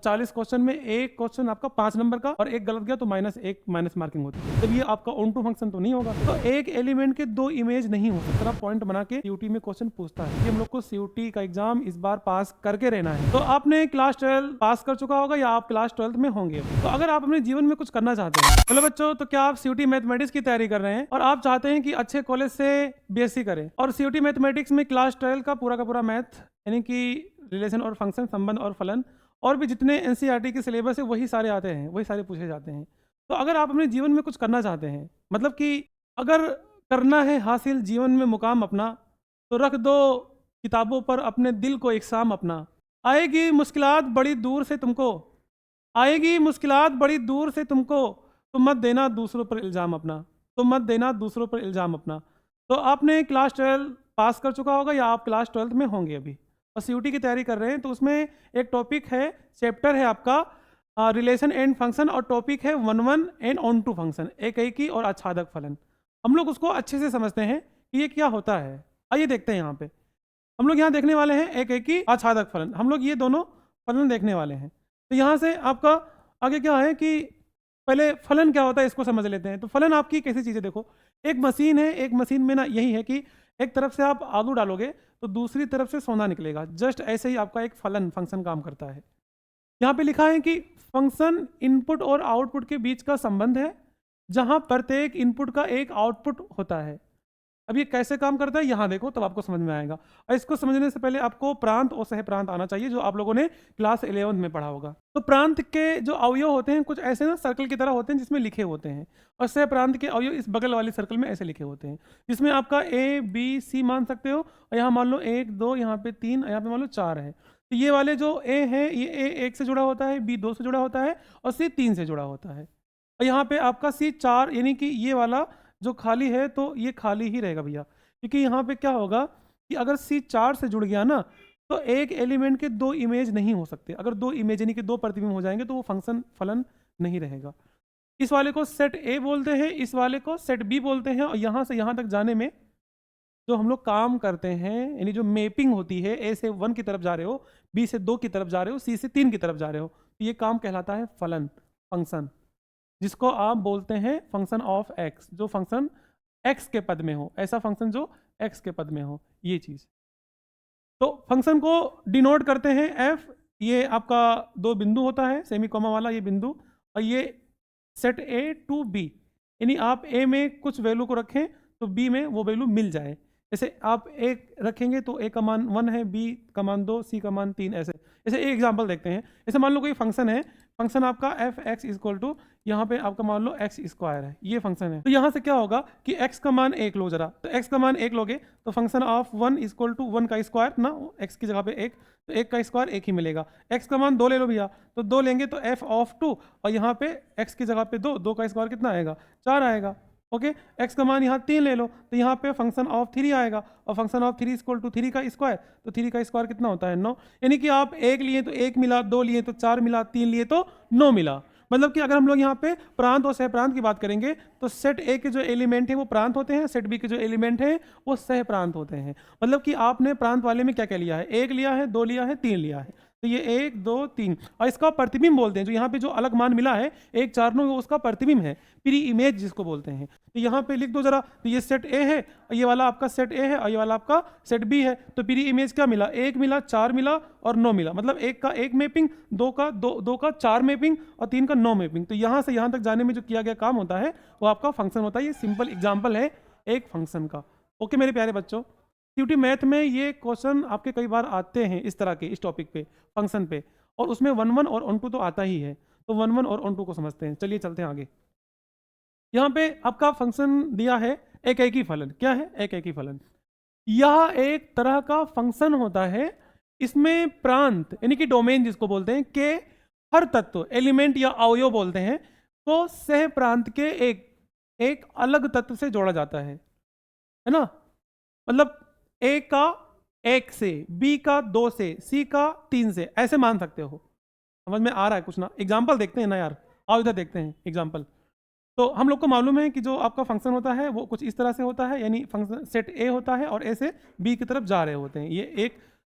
40 question में एक question आपका 5 नंबर का और एक गलत गया तो माइनस मार्किंग होती है। जब ये आपका ऑन टू फंक्शन तो नहीं होगा, तो एक एलिमेंट के दो इमेज नहीं हो सकता। पॉइंट बना के सीयूटी में क्वेश्चन पूछता है कि हम लोग को सीयूटी का एग्जाम इस बार पास करके रहना है। तो आपने क्लास 12 पास कर चुका होगा या आप क्लास 12 में होंगे। तो अगर आप अपने जीवन में कुछ करना चाहते हैं, हेलो बच्चों, तो क्या आप सीयूटी मैथमेटिक्स की तैयारी कर रहे हैं और आप चाहते हैं कि अच्छे कॉलेज से बीएससी करें और सीयूटी मैथमेटिक्स में क्लास 12 का पूरा मैथ यानी कि रिलेशन और फंक्शन, संबंध और फलन और भी जितने एनसीईआरटी के सिलेबस है वही सारे आते हैं, वही सारे पूछे जाते हैं। तो अगर आप अपने जीवन में कुछ करना चाहते हैं, मतलब कि अगर करना है हासिल जीवन में मुकाम अपना, तो रख दो किताबों पर अपने दिल को एक शाम अपना। आएगी मुश्किलात बड़ी दूर से तुमको, आएगी मुश्किलात बड़ी दूर से तुमको, तो मत देना दूसरों पर इल्ज़ाम अपना, तो मत देना दूसरों पर इल्ज़ाम अपना। तो आपने क्लास 12 पास कर चुका होगा या आप क्लास 12 में होंगे अभी और सीयूटी की तैयारी कर रहे हैं। तो उसमें एक टॉपिक है, चैप्टर है आपका रिलेशन एंड फंक्शन और टॉपिक है 1 एंड ऑन टू फंक्शन, एक और आच्छादक फलन। हम लोग उसको अच्छे से समझते हैं कि ये क्या होता है। आइए देखते हैं। यहाँ पे हम लोग यहाँ देखने वाले हैं एक आच्छादक फलन। हम लोग ये दोनों फलन देखने वाले हैं। तो यहाँ से आपका आगे क्या है कि पहले फलन क्या होता है इसको समझ लेते हैं। तो फलन आपकी कैसी चीज़ें, देखो एक मशीन है, एक मशीन में ना यही है कि एक तरफ से आप आलू डालोगे तो दूसरी तरफ से सोना निकलेगा। जस्ट ऐसे ही आपका एक फंक्शन काम करता है। यहाँ पे लिखा है कि फंक्शन इनपुट और आउटपुट के बीच का संबंध है, जहां प्रत्येक इनपुट का एक आउटपुट होता है। अब ये कैसे काम करता है यहाँ देखो, तब आपको समझ में आएगा। और इसको समझने से पहले आपको प्रांत और सह प्रांत आना चाहिए, जो आप लोगों ने क्लास 11 में पढ़ा होगा। तो प्रांत के जो अवयव होते हैं कुछ ऐसे ना सर्कल की तरह होते हैं जिसमें लिखे होते हैं, और सह प्रांत के अवयव इस बगल वाली सर्कल में ऐसे लिखे होते हैं, जिसमें आपका ए बी सी मान सकते हो। और यहाँ मान लो 1 2, यहाँ पे 3, यहाँ पे मान लो 4 है। तो ये वाले जो ए है, ये ए 1 से जुड़ा होता है, बी 2 से जुड़ा होता है और सी 3 से जुड़ा होता है। और यहाँ पे आपका सी 4 यानी कि ये वाला जो खाली है तो ये खाली ही रहेगा भैया, क्योंकि यहाँ पे क्या होगा कि अगर सी 4 से जुड़ गया ना तो एक एलिमेंट के दो इमेज नहीं हो सकते। अगर दो इमेज यानी कि दो प्रतिबिंब हो जाएंगे तो वो फंक्शन फलन नहीं रहेगा। इस वाले को सेट ए बोलते हैं, इस वाले को सेट बी बोलते हैं। और यहाँ से यहाँ तक जाने में जो हम लोग काम करते हैं, यानी जो मैपिंग होती है, ए से 1 की तरफ जा रहे हो, बी से 2 की तरफ जा रहे हो, सी से 3 की तरफ जा रहे हो, तो ये काम कहलाता है फलन, फंक्शन, जिसको आप बोलते हैं फंक्शन ऑफ एक्स। जो फंक्शन एक्स के पद में हो, ऐसा फंक्शन जो एक्स के पद में हो, ये चीज। तो फंक्शन को डिनोट करते हैं एफ। ये आपका दो बिंदु होता है, सेमी कॉमा वाला ये बिंदु, और ये सेट ए टू बी, यानी आप ए में कुछ वैल्यू को रखें तो बी में वो वैल्यू मिल जाए। जैसे आप एक रखेंगे तो ए का मान 1 है, बी का मान 2, सी का मान 3, ऐसे। जैसे एक एग्जांपल देखते हैं। जैसे मान लो कोई फंक्शन है, फंक्शन आपका एफ एक्स इक्वल टू, यहाँ पे आपका मान लो एक्स स्क्वायर है, ये फंक्शन है। तो यहाँ से क्या होगा कि एक्स का मान 1 लो जरा, तो एक्स का मान 1 लोगे तो फंक्शन ऑफ 1 इक्वल टू 1 का स्क्वायर ना, एक्स की जगह पे 1, तो 1 का स्क्वायर 1 ही मिलेगा। एक्स का मान 2 ले लो भैया, तो 2 लेंगे तो एफ ऑफ 2, और यहाँ पे एक्स की जगह पे 2, 2 का स्क्वायर कितना आएगा, 4 आएगा। ओके, एक्स का मान यहाँ 3 ले लो तो यहाँ पे फंक्शन ऑफ 3 आएगा, और फंक्शन ऑफ 3 इक्वल टू 3 का स्क्वायर, तो 3 का स्क्वायर कितना होता है 9। यानी कि आप 1 लिए तो 1 मिला, 2 लिए तो 4 मिला, 3 लिए तो 9 मिला। मतलब कि अगर हम लोग यहाँ पे प्रांत और सह प्रांत की बात करेंगे तो सेट ए के जो एलिमेंट हैं वो प्रांत होते हैं, सेट बी के जो एलिमेंट हैं वो सह प्रांत होते हैं। मतलब कि आपने प्रांत वाले में क्या क्या लिया है, 1 लिया है, 2 लिया है, 3 लिया है, तो ये 1 2 3, और इसका प्रतिबिंब बोलते हैं। जो यहाँ पे जो अलग मान मिला है 1 4 9, वो उसका प्रतिबिंब है, प्री इमेज जिसको बोलते हैं। तो यहाँ पे लिख दो जरा, तो ये सेट ए है, ये वाला आपका सेट ए है, और ये वाला आपका सेट बी है। तो प्री इमेज क्या मिला, 1 मिला, 4 मिला और 9 मिला। मतलब 1 का 1 मैपिंग, 2 का 4 मैपिंग और 3 का 9 मैपिंग। तो यहाँ से यहाँ तक जाने में जो किया गया काम होता है वो आपका फंक्शन होता है। ये सिंपल एग्जाम्पल है एक फंक्शन का। ओके मेरे प्यारे बच्चों, सीयूटी मैथ में ये क्वेश्चन आपके कई बार आते हैं इस तरह के, इस टॉपिक पे, फंक्शन पे, और उसमें 1 और ऑन टू तो आता ही है। तो 1 और ऑन टू को समझते हैं। चलिए चलते हैं आगे। यहाँ पे आपका फंक्शन दिया है एक फलन। क्या है एक फलन? यह एक तरह का फंक्शन होता है, इसमें प्रांत यानी कि डोमेन जिसको बोलते हैं के हर तत्व, एलिमेंट या अवयव बोलते हैं, तो सह प्रांत के एक अलग तत्व से जोड़ा जाता है ना। मतलब ए का 1 से, बी का 2 से, सी का 3 से, ऐसे मान सकते हो। समझ में आ रहा है कुछ ना? एग्जाम्पल देखते हैं ना यार, आओ इधर देखते हैं एग्जाम्पल। तो हम लोग को मालूम है कि जो आपका फंक्शन होता है वो कुछ इस तरह से होता है, यानी फंक्शन सेट ए होता है और ए से बी की तरफ जा रहे होते हैं। ये एक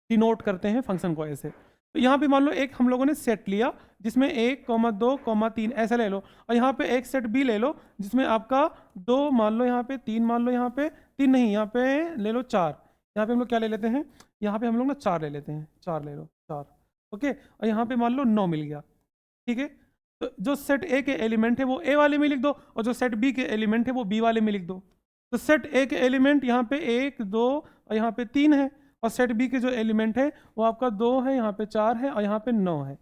डिनोट करते हैं फंक्शन को ऐसे। तो यहाँ पे मान लो एक हम लोगों ने सेट लिया जिसमें 1, 2, 3 ऐसा ले लो, और यहाँ पे एक सेट बी ले लो जिसमें आपका 2 मान लो, यहाँ पे 3 मान लो, यहाँ पे 3 नहीं, यहाँ पे ले लो 4, यहाँ पे हम लोग क्या ले लेते हैं, यहाँ पे हम लोग ना 4 ले लेते हैं, 4 ले लो 4, ओके। और यहाँ पे मान लो 9 मिल गया, ठीक है। तो जो सेट ए के एलिमेंट है वो ए वाले में लिख दो, और जो सेट बी के एलिमेंट है वो बी वाले में लिख दो। तो सेट ए के एलिमेंट यहाँ पे 1, 2 और यहाँ पे 3 है, और सेट बी के जो एलिमेंट है वो आपका 2 है, यहाँ पे 4 है और यहाँ पे 9 है।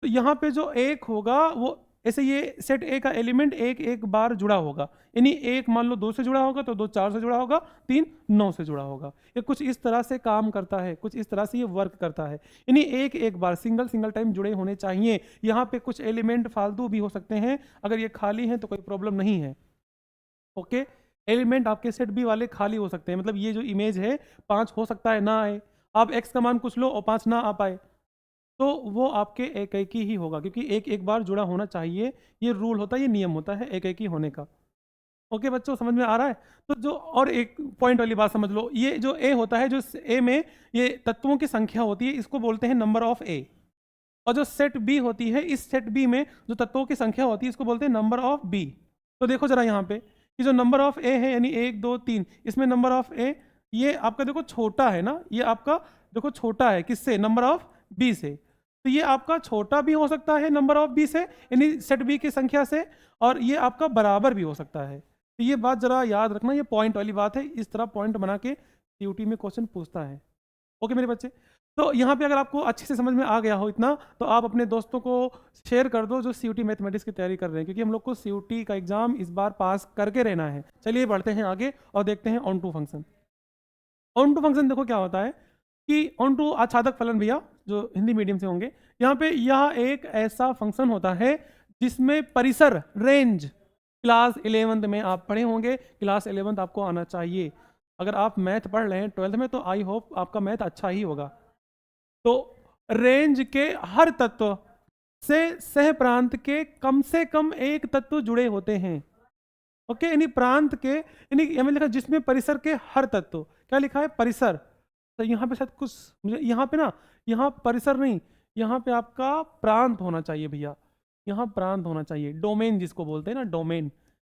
तो यहाँ पे जो 1 होगा वो ऐसे, ये सेट ए का एलिमेंट एक बार जुड़ा होगा, यानी 1 मान लो 2 से जुड़ा होगा, तो 2 4 से जुड़ा होगा, 3 9 से जुड़ा होगा। ये कुछ इस तरह से काम करता है, कुछ इस तरह से ये वर्क करता है, यानी एक बार सिंगल टाइम जुड़े होने चाहिए। यहाँ पे कुछ एलिमेंट फालतू भी हो सकते हैं, अगर ये खाली हैं तो कोई प्रॉब्लम नहीं है, ओके। एलिमेंट आपके सेट बी वाले खाली हो सकते हैं, मतलब ये जो इमेज है 5 हो सकता है ना आए, आप x का मान कुछ लो और 5 ना आ पाए, तो वो आपके एक ही होगा, क्योंकि एक बार जुड़ा होना चाहिए, ये रूल होता है, ये नियम होता है एक ही होने का। ओके बच्चों, समझ में आ रहा है? तो जो और एक पॉइंट वाली बात समझ लो, ये जो ए होता है, जो ए में ये तत्वों की संख्या होती है, इसको बोलते हैं नंबर ऑफ ए। और जो सेट बी होती है, इस सेट बी में जो तत्वों की संख्या होती है, इसको बोलते हैं नंबर ऑफ बी। तो देखो जरा यहाँ पे कि जो नंबर ऑफ ए है, यानी 1 2 3, इसमें नंबर ऑफ ए ये आपका देखो छोटा है ना, ये आपका देखो छोटा है किससे, नंबर ऑफ बी से। तो ये आपका छोटा भी हो सकता है नंबर ऑफ बी से, यानी सेट बी की संख्या से, और ये आपका बराबर भी हो सकता है। तो ये बात जरा याद रखना, ये पॉइंट वाली बात है, इस तरह पॉइंट बना के सीयूटी में क्वेश्चन पूछता है। ओके मेरे बच्चे, तो यहाँ पे अगर आपको अच्छे से समझ में आ गया हो इतना, तो आप अपने दोस्तों को शेयर कर दो जो सीयूटी मैथमेटिक्स की तैयारी कर रहे हैं, क्योंकि हम लोग को सीयूटी का एग्जाम इस बार पास करके रहना है। चलिए बढ़ते हैं आगे और देखते हैं onto function. Onto function देखो क्या होता है कि ऑन टू आच्छादक फलन, भैया जो हिंदी मीडियम से होंगे, यहाँ पे यह एक ऐसा फंक्शन होता है जिसमें परिसर, रेंज, क्लास 11th में आप पढ़े होंगे, क्लास 11th आपको आना चाहिए। अगर आप मैथ पढ़ रहे हैं 12th में, तो आई होप आपका मैथ अच्छा ही होगा। तो रेंज के हर तत्व से सह प्रांत के कम से कम एक तत्व जुड़े होते हैं, ओके। यानी प्रांत के, यानी हमें लिखा जिसमें परिसर के हर तत्व, क्या लिखा है, परिसर। तो यहाँ पे शायद कुछ मुझे यहाँ पे ना, यहाँ परिसर नहीं, यहाँ पे आपका प्रांत होना चाहिए भैया, यहाँ प्रांत होना चाहिए, डोमेन जिसको बोलते हैं ना, डोमेन,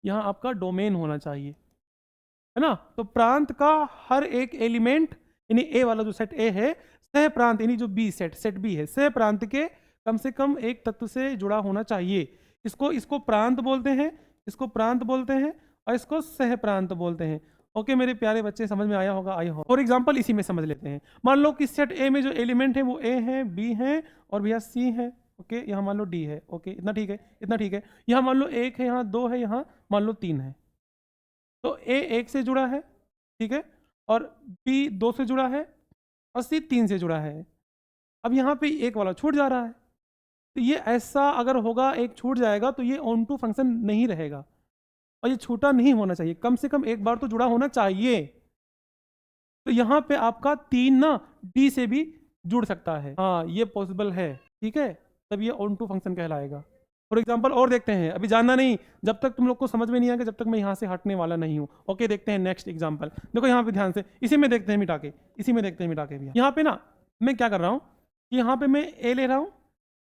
यहाँ आपका डोमेन होना चाहिए, है ना। तो प्रांत का हर एक एलिमेंट, यानी ए वाला जो सेट ए है, सह प्रांत यानी जो बी सेट बी है, सह प्रांत के कम से कम एक तत्व से जुड़ा होना चाहिए। इसको प्रांत बोलते हैं, इसको प्रांत बोलते हैं, और इसको सह प्रांत बोलते हैं। ओके मेरे प्यारे बच्चे, समझ में आया होगा, आई हो। फॉर एग्जाम्पल इसी में समझ लेते हैं, मान लो कि सेट ए में जो एलिमेंट है वो ए है, बी है और भैया सी है, ओके। यहाँ मान लो डी है, ओके, इतना ठीक है, इतना ठीक है। यहाँ मान लो 1 है, यहाँ 2 है, यहाँ मान लो 3 है। तो ए 1 से जुड़ा है, ठीक है, और बी 2 से जुड़ा है, और सी 3 से जुड़ा है। अब यहाँ पे एक वाला छूट जा रहा है, तो ये ऐसा अगर होगा, एक छूट जाएगा तो ये ऑन टू फंक्शन नहीं रहेगा, और ये छूटा नहीं होना चाहिए, कम से कम एक बार तो जुड़ा होना चाहिए। तो यहाँ पे आपका 3 ना डी से भी जुड़ सकता है, हाँ ये पॉसिबल है, ठीक है, तब ये ऑन टू फंक्शन कहलाएगा। फॉर एग्जाम्पल और देखते हैं, अभी जानना नहीं, जब तक तुम लोग को समझ में नहीं आएगा, जब तक मैं यहाँ से हटने वाला नहीं हूँ। ओके देखते हैं नेक्स्ट एग्जाम्पल, देखो यहाँ पे ध्यान से, इसी में देखते हैं मिटा के, इसी में देखते हैं मिटा के भी। यहाँ पे ना मैं क्या कर रहा हूँ कि यहाँ पे मैं ए ले रहा हूँ,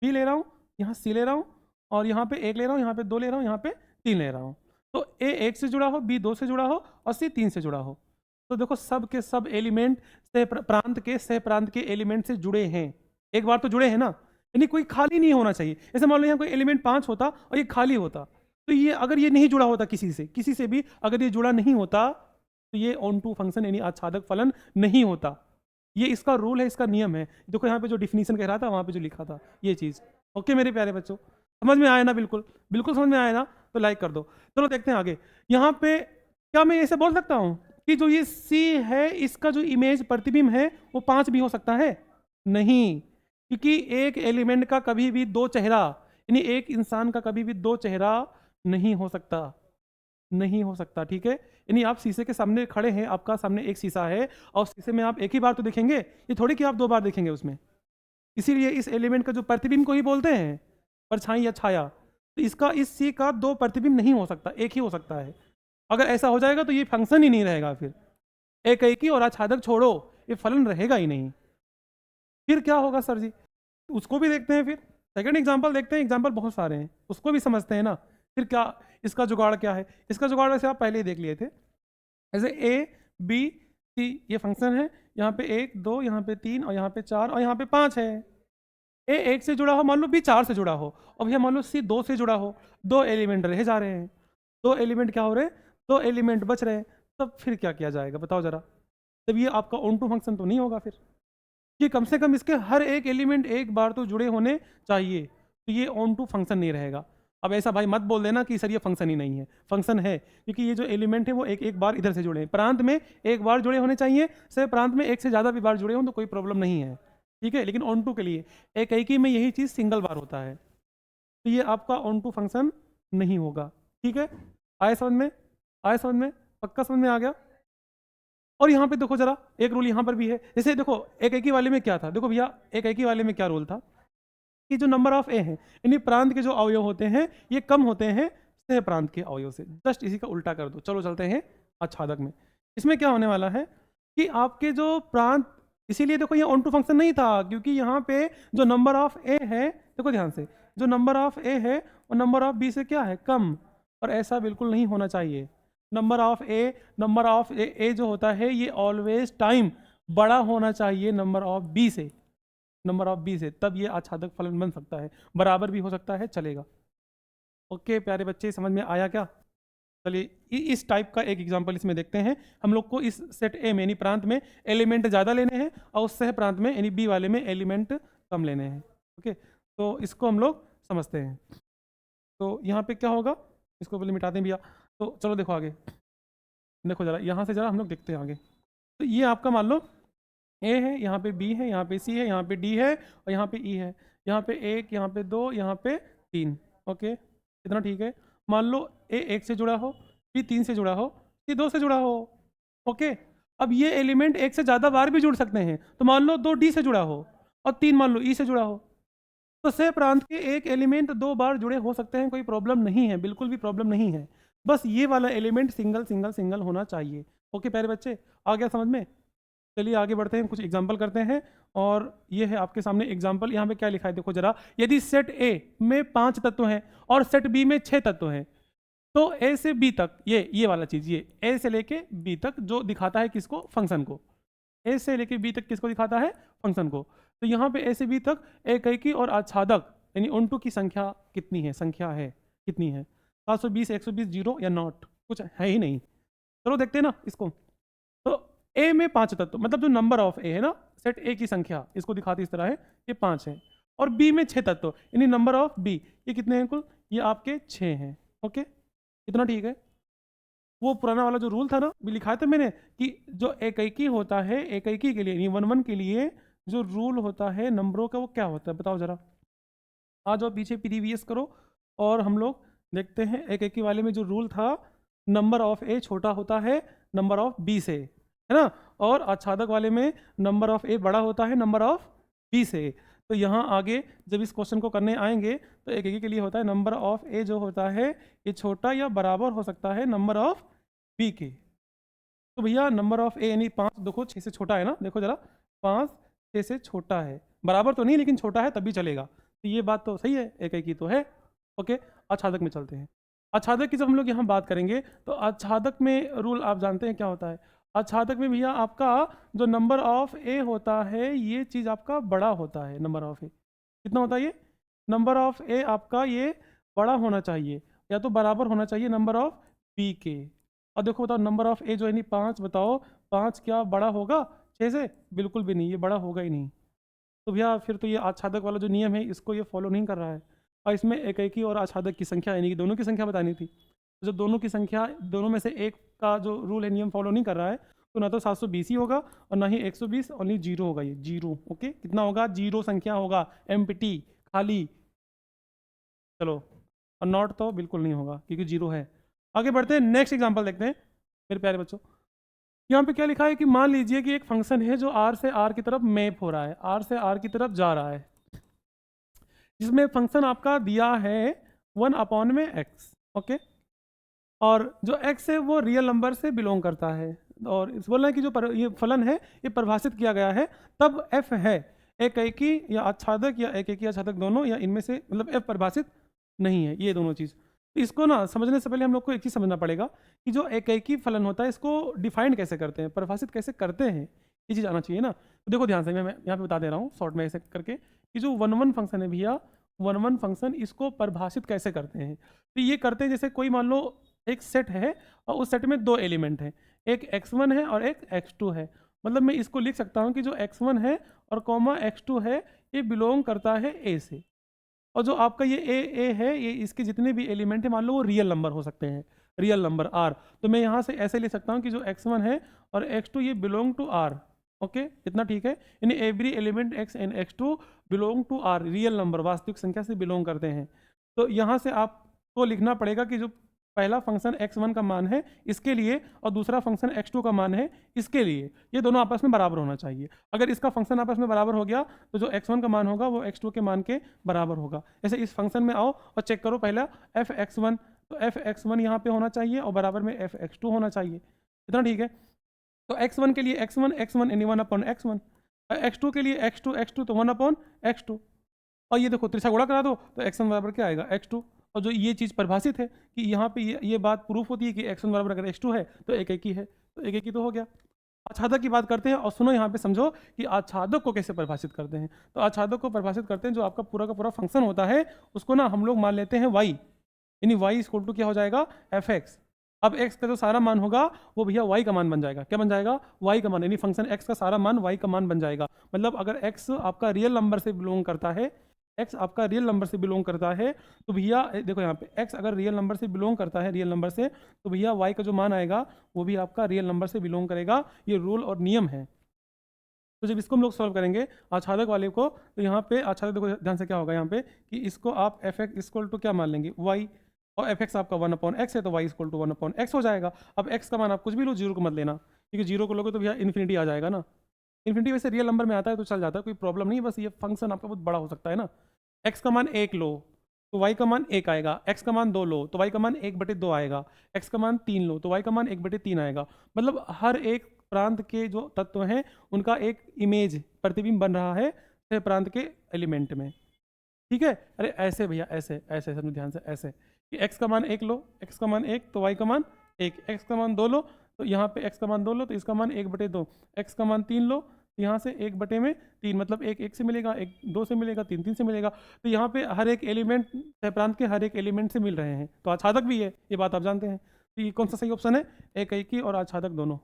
बी ले रहा हूँ, यहाँ सी ले रहा हूँ, और यहाँ पे 1 ले रहा हूँ, यहाँ पे 2 ले रहा हूँ, यहाँ पे 3 ले रहा हूँ। तो ए 1 से जुड़ा हो, बी 2 से जुड़ा हो, और सी 3 से जुड़ा हो। तो देखो सब के सब एलिमेंट सह प्रांत के एलिमेंट से जुड़े हैं, एक बार तो जुड़े हैं ना, यानी कोई खाली नहीं होना चाहिए। ऐसे मान लो यहाँ कोई एलिमेंट 5 होता और ये खाली होता, तो ये अगर ये नहीं जुड़ा होता किसी से भी अगर ये जुड़ा नहीं होता, तो ये ऑन टू फंक्शन यानी आच्छादक फलन नहीं होता। ये इसका रूल है, इसका नियम है। देखो यहाँ पे जो डिफिनीशन कह रहा था, वहाँ पे जो लिखा था ये चीज़। ओके मेरे प्यारे बच्चों, समझ में आया ना? बिल्कुल बिल्कुल समझ में आया ना? तो लाइक कर दो। चलो देखते हैं आगे। यहाँ पे क्या मैं ऐसे बोल सकता हूँ कि जो ये सी है, इसका जो इमेज प्रतिबिंब है वो 5 भी हो सकता है? नहीं, क्योंकि एक एलिमेंट का कभी भी 2 चेहरा, यानी एक इंसान का कभी भी 2 चेहरा नहीं हो सकता, नहीं हो सकता, ठीक है। यानी आप शीशे के सामने खड़े हैं, आपका सामने एक शीशा है, और शीशे में आप एक ही बार तो देखेंगे, ये थोड़ी कि आप 2 बार देखेंगे उसमें। इसीलिए इस एलिमेंट का जो प्रतिबिंब को ही बोलते हैं परछाई या छाया। तो इसका इस सी का 2 प्रतिबिंब नहीं हो सकता, एक ही हो सकता है। अगर ऐसा हो जाएगा तो ये फंक्शन ही नहीं रहेगा, फिर एक ही और आच्छादक छोड़ो, ये फलन रहेगा ही नहीं। फिर क्या होगा सर जी? उसको भी देखते हैं, फिर सेकंड एग्जांपल देखते हैं। एग्जांपल बहुत सारे हैं, उसको भी समझते हैं ना। फिर क्या इसका जुगाड़ क्या है? इसका जुगाड़ वैसे आप पहले ही देख लिए थे। ऐसे ए बी सी ये फंक्शन है, यहाँ पे 1 2 यहाँ पे 3 और यहाँ पे 4 और यहाँ पे 5 है। ए 1 से जुड़ा हो, मान लो बी 4 से जुड़ा हो, और भैया मान लो सी 2 से जुड़ा हो। 2 एलिमेंट रह जा रहे हैं, 2 एलिमेंट क्या हो रहे हैं, 2 एलिमेंट बच रहे हैं। तब फिर क्या किया जाएगा बताओ जरा? तब ये आपका ऑन टू फंक्शन तो नहीं होगा फिर, कि कम से कम इसके हर एक एलिमेंट एक बार तो जुड़े होने चाहिए, तो ये ऑन टू फंक्शन नहीं रहेगा। अब ऐसा भाई मत बोल देना कि सर ये फंक्शन ही नहीं है, फंक्शन है, क्योंकि ये जो एलिमेंट है वो एक एक बार इधर से जुड़े हैं। प्रांत में एक बार जुड़े होने चाहिए, सर प्रांत में एक से ज़्यादा भी बार जुड़े हों तो कोई प्रॉब्लम नहीं है, ठीक है। लेकिन ऑन टू के लिए एक ही में यही चीज़ सिंगल बार होता है, तो ये आपका ऑन टू फंक्शन नहीं होगा, ठीक है। आए समझ में? आए समझ में? पक्का समझ में आ गया? और यहाँ पे देखो जरा, एक रूल यहाँ पर भी है। जैसे देखो एक ही वाले में क्या था, देखो भैया एक ही वाले में क्या रूल था कि जो नंबर ऑफ ए है, यानी प्रांत के जो अवयव होते हैं ये कम होते हैं सह प्रांत के अवयव से। जस्ट इसी का उल्टा कर दो। चलो चलते हैं आच्छादक में। इसमें क्या होने वाला है कि आपके जो प्रांत, इसीलिए देखो ये ऑन टू फंक्शन नहीं था, क्योंकि यहाँ पे जो नंबर ऑफ ए है, देखो ध्यान से, जो नंबर ऑफ ए है वो नंबर ऑफ बी से क्या है, कम। और ऐसा बिल्कुल नहीं होना चाहिए। नंबर ऑफ ए जो होता है ये ऑलवेज टाइम बड़ा होना चाहिए नंबर ऑफ बी से, नंबर ऑफ बी से, तब ये आच्छादक फलन बन सकता है। बराबर भी हो सकता है, चलेगा। ओके प्यारे बच्चे, समझ में आया क्या? चलिए इस टाइप का एक एग्जांपल इसमें देखते हैं। हम लोग को इस सेट ए में यानी प्रांत में एलिमेंट ज़्यादा लेने हैं और उस सह प्रांत में यानी बी वाले में एलिमेंट कम लेने हैं। ओके, तो इसको हम लोग समझते हैं। तो यहाँ पे क्या होगा, इसको पहले मिटाते हैं भैया। तो चलो देखो आगे, देखो जरा यहाँ से जरा हम लोग देखते हैं आगे। तो ये आपका मान लो ए है, यहाँ पे बी है, यहाँ पे सी है, यहाँ पे डी है और यहाँ पे ई है। यहाँ पे 1, यहाँ पे 2, यहाँ पे 3। ओके, इतना ठीक है। मान लो ए 1 से जुड़ा हो, बी 3 से जुड़ा हो, सी 2 से जुड़ा हो। ओके, अब ये एलिमेंट एक से ज़्यादा बार भी जुड़ सकते हैं। तो मान लो 2 डी से जुड़ा हो और 3 मान लो ई से जुड़ा हो, तो सह प्रांत के एक एलिमेंट 2 बार जुड़े हो सकते हैं, कोई प्रॉब्लम नहीं है, बिल्कुल भी प्रॉब्लम नहीं है। बस ये वाला एलिमेंट सिंगल सिंगल सिंगल होना चाहिए। ओके प्यारे बच्चे, आ गया समझ में? चलिए आगे बढ़ते हैं, कुछ एग्जाम्पल करते हैं। और ये है आपके सामने एग्जाम्पल। यहाँ पे क्या लिखा है देखो जरा, यदि सेट ए में 5 तत्व हैं और सेट बी में 6 तत्व हैं, तो ए से बी तक ये वाला चीज़, ये ए से लेके बी तक जो दिखाता है किसको, फंक्शन को। ए से लेके बी तक किसको दिखाता है, फंक्शन को। तो यहाँ पे ए से बी तक एकैकी और आच्छादक यानी ऑन टू की संख्या कितनी है, संख्या है कितनी है, 720 120 जीरो या नॉट, कुछ है ही नहीं। चलो देखते हैं ना इसको। तो ए में 5 तत्व, मतलब जो नंबर ऑफ ए है ना, सेट ए की संख्या इसको दिखाती इस तरह है, ये 5 है। और बी में 6 तत्व यानी नंबर ऑफ बी, ये कितने हैं कुल, ये आपके 6 हैं। ओके, इतना ठीक है। वो पुराना वाला जो रूल था ना, भी लिखा था मैंने कि जो एकैकी होता है, एकैकी के लिए यानी 1 1 के लिए जो रूल होता है नंबरों का, वो क्या होता है बताओ जरा। आ जाओ पीछे प्रीवियस करो और हम लोग देखते हैं। एकैकी वाले में जो रूल था, नंबर ऑफ ए छोटा होता है नंबर ऑफ बी से, है ना। और आच्छादक वाले में नंबर ऑफ ए बड़ा होता है नंबर ऑफ बी से। तो यहाँ आगे जब इस क्वेश्चन को करने आएंगे तो एकैकी के लिए होता है नंबर ऑफ ए जो होता है ये छोटा या बराबर हो सकता है नंबर ऑफ बी के। तो भैया नंबर ऑफ ए यानी 5, देखो 6 से छोटा है ना, देखो जरा 5 6 से छोटा है, बराबर तो नहीं लेकिन छोटा है तब भी चलेगा। तो ये बात तो सही है, एकैकी तो है। ओके, आच्छादक में चलते हैं। आच्छादक की जब हम लोग यहाँ बात करेंगे तो आच्छादक में रूल आप जानते हैं क्या होता है। आच्छादक में भैया आपका जो नंबर ऑफ ए होता है ये चीज़ आपका बड़ा होता है। नंबर ऑफ ए कितना होता है, ये नंबर ऑफ ए आपका ये बड़ा होना चाहिए या तो बराबर होना चाहिए नंबर ऑफ बी के। और देखो बताओ नंबर ऑफ ए जो है नहीं 5, बताओ 5 क्या बड़ा होगा 6 से? बिल्कुल भी नहीं, ये बड़ा होगा ही नहीं। तो भैया फिर तो ये आच्छादक वाला जो नियम है इसको ये फॉलो नहीं कर रहा है। और इसमें एकैकी और आच्छादक की संख्या यानी कि दोनों की संख्या बतानी थी। तो जब दोनों की संख्या, दोनों में से एक का जो रूल है नियम फॉलो नहीं कर रहा है, तो ना तो 720 ही होगा और ना ही 120 और नहीं 0 होगा, ये 0। ओके, कितना होगा, 0 संख्या होगा, एम्प्टी, खाली। चलो, और नॉट तो बिल्कुल नहीं होगा क्योंकि 0 है। आगे बढ़ते हैं, नेक्स्ट एग्जाम्पल देखते हैं मेरे प्यारे बच्चों। यहाँ पे क्या लिखा है कि मान लीजिए कि एक फंक्शन है जो R से R की तरफ मैप हो रहा है, R से R की तरफ जा रहा है, जिसमें फंक्शन आपका दिया है 1 में x। ओके, और जो x है वो रियल नंबर से बिलोंग करता है। और इस बोल रहे हैं कि जो ये फलन है ये परिभाषित किया गया है तब f है, एकेकी या आच्छादक या एकेकी आच्छादक दोनों, या इनमें से मतलब एफ परिभाषित नहीं है, ये दोनों चीज़। तो इसको ना समझने से पहले हम लोग को एक चीज़ समझना पड़ेगा कि जो एकेकी फलन होता है इसको डिफाइन कैसे करते हैं, परिभाषित कैसे करते हैं, ये चीज़ आना चाहिए ना। तो देखो ध्यान से, मैं यहाँ पे बता दे रहा हूँ शॉर्ट में ऐसे करके कि जो 1 1 फंक्शन है भैया, 1 1 फंक्शन इसको परिभाषित कैसे करते हैं। तो ये करते हैं जैसे कोई मान लो एक सेट है और उस सेट में 2 एलिमेंट हैं, एक x1 है और एक x2 है। मतलब मैं इसको लिख सकता हूँ कि जो x1 है और कॉमा x2 है ये बिलोंग करता है a से, और जो आपका ये ए है, ये इसके जितने भी एलिमेंट है मान लो वो रियल नंबर हो सकते हैं, रियल नंबर r। तो मैं यहाँ से ऐसे लिख सकता हूँ कि जो x1 है और x2 ये बिलोंग टू r। ओके, इतना ठीक है। यानी every element x and x2 belong to r, real number वास्तविक संख्या से बिलोंग करते हैं। तो यहाँ से आपको लिखना पड़ेगा कि जो पहला फंक्शन x1 का मान है इसके लिए और दूसरा फंक्शन x2 का मान है इसके लिए, ये दोनों आपस में बराबर होना चाहिए। अगर इसका फंक्शन आपस में बराबर हो गया तो जो x1 का मान होगा वो x2 के मान के बराबर होगा। जैसे इस फंक्शन में आओ और चेक करो पहला f(x1), तो f(x1) यहाँ पे होना चाहिए और बराबर में f(x2) होना चाहिए। इतना ठीक है। तो x1 के लिए x1 यानी 1/x1, x2 के लिए x2 तो 1/x2। और ये देखो त्रिछा गुणा करा दो तो x1 बराबर क्या आएगा x2। और जो ये चीज़ परिभाषित है कि यहाँ पे ये बात प्रूफ होती है कि x1 बराबर अगर x2 है तो एक एक ही है, तो एक एक ही तो हो गया। आच्छादक की बात करते हैं और सुनो यहाँ पे समझो कि आच्छादक को कैसे परिभाषित करते हैं। तो आच्छादक को परिभाषित करते हैं जो आपका पूरा का पूरा फंक्शन होता है उसको ना हम लोग मान लेते हैं y, यानी y इक्वल टू क्या हो जाएगा f(x). अब x का जो सारा मान होगा वो भैया y का मान बन जाएगा। क्या बन जाएगा? y का मान, यानी फंक्शन x का सारा मान y का मान बन जाएगा। मतलब अगर x आपका रियल नंबर से बिलोंग करता है, x आपका रियल नंबर से बिलोंग करता है तो भैया देखो यहाँ पे x अगर रियल नंबर से बिलोंग करता है, रियल नंबर से, तो भैया y का जो मान आएगा वो भी आपका रियल नंबर से बिलोंग करेगा। ये रूल और नियम है। तो जब इसको हम लोग सॉल्व करेंगे आच्छादक वाले को, तो यहाँ पे आच्छादक देखो ध्यान से क्या होगा यहाँ पे कि इसको आप f(x) इक्वल टू क्या मान लेंगे y, और f(x) आपका 1/x है तो y इक्वल टू 1/x हो जाएगा। अब x का मान आप कुछ भी लो, जीरो को मत लेना, क्योंकि जीरो को लोगे तो भैया इन्फिनिटी आ जाएगा ना। इन्फिनिटी वैसे रियल नंबर में आता है तो चल जाता है, कोई प्रॉब्लम नहीं, बस ये फंक्शन आपका बहुत बड़ा हो सकता है ना। x का मान 1 लो तो y का मान 1 आएगा, x का मान 2 लो तो y का मान 1/2 आएगा, x का मान 3 लो तो y का मान 1/3 आएगा। मतलब हर एक प्रांत के जो तत्व हैं उनका एक इमेज प्रतिबिंब बन रहा है प्रांत के एलिमेंट में। ठीक है, अरे ऐसे भैया, ऐसे ऐसे समझो ध्यान से, ऐसे कि x का मान 1 लो, x का मान 1 तो y का मान 1, x का मान 2 लो तो यहाँ पे x का मान 2 लो तो इसका मान 1/2, x का मान 3 लो तो यहाँ से 1/3, मतलब 1 1 से मिलेगा, 1 2 से मिलेगा, 3 3 से मिलेगा। तो यहाँ पे हर एक एलिमेंट प्रांत के हर एक एलिमेंट से मिल रहे हैं, तो आच्छादक भी है, ये बात आप जानते हैं। तो ये कौन सा सही ऑप्शन है? एकेकी और आच्छादक दोनों।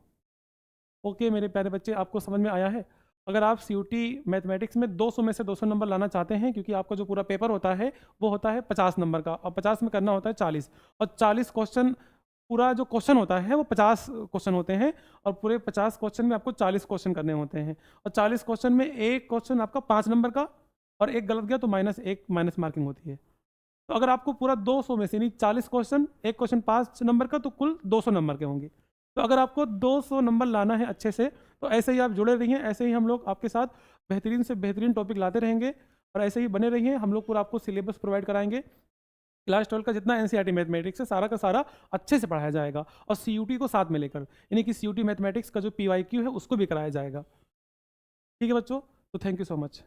ओके मेरे प्यारे बच्चे, आपको समझ में आया है? अगर आप CUT मैथमेटिक्स में 200 में से 200 नंबर लाना चाहते हैं, क्योंकि आपका जो पूरा पेपर होता है वो होता है 50 नंबर का, और 50 में करना होता है 40, और 40 क्वेश्चन, पूरा जो क्वेश्चन होता है वो 50 क्वेश्चन होते हैं, और पूरे 50 क्वेश्चन में आपको 40 क्वेश्चन करने होते हैं। और 40 क्वेश्चन में एक क्वेश्चन आपका 5 नंबर का, और एक गलत गया तो -1 माइनस मार्किंग होती है। तो अगर आपको पूरा 200 में से, यानी 40 क्वेश्चन, एक क्वेश्चन 5 नंबर का, तो कुल 200 नंबर के होंगे। तो अगर आपको 200 नंबर लाना है अच्छे से, तो ऐसे ही आप जुड़े रहिए, ऐसे ही हम लोग आपके साथ बेहतरीन से बेहतरीन टॉपिक लाते रहेंगे, और ऐसे ही बने रहिए। हम लोग पूरा आपको सिलेबस प्रोवाइड कराएंगे। क्लास 12 का जितना NCERT मैथमेटिक्स है सारा का सारा अच्छे से पढ़ाया जाएगा, और CUT को साथ में लेकर, यानी कि CUT मैथमेटिक्स का जो PYQ है उसको भी कराया जाएगा। ठीक है बच्चों, तो थैंक यू सो मच।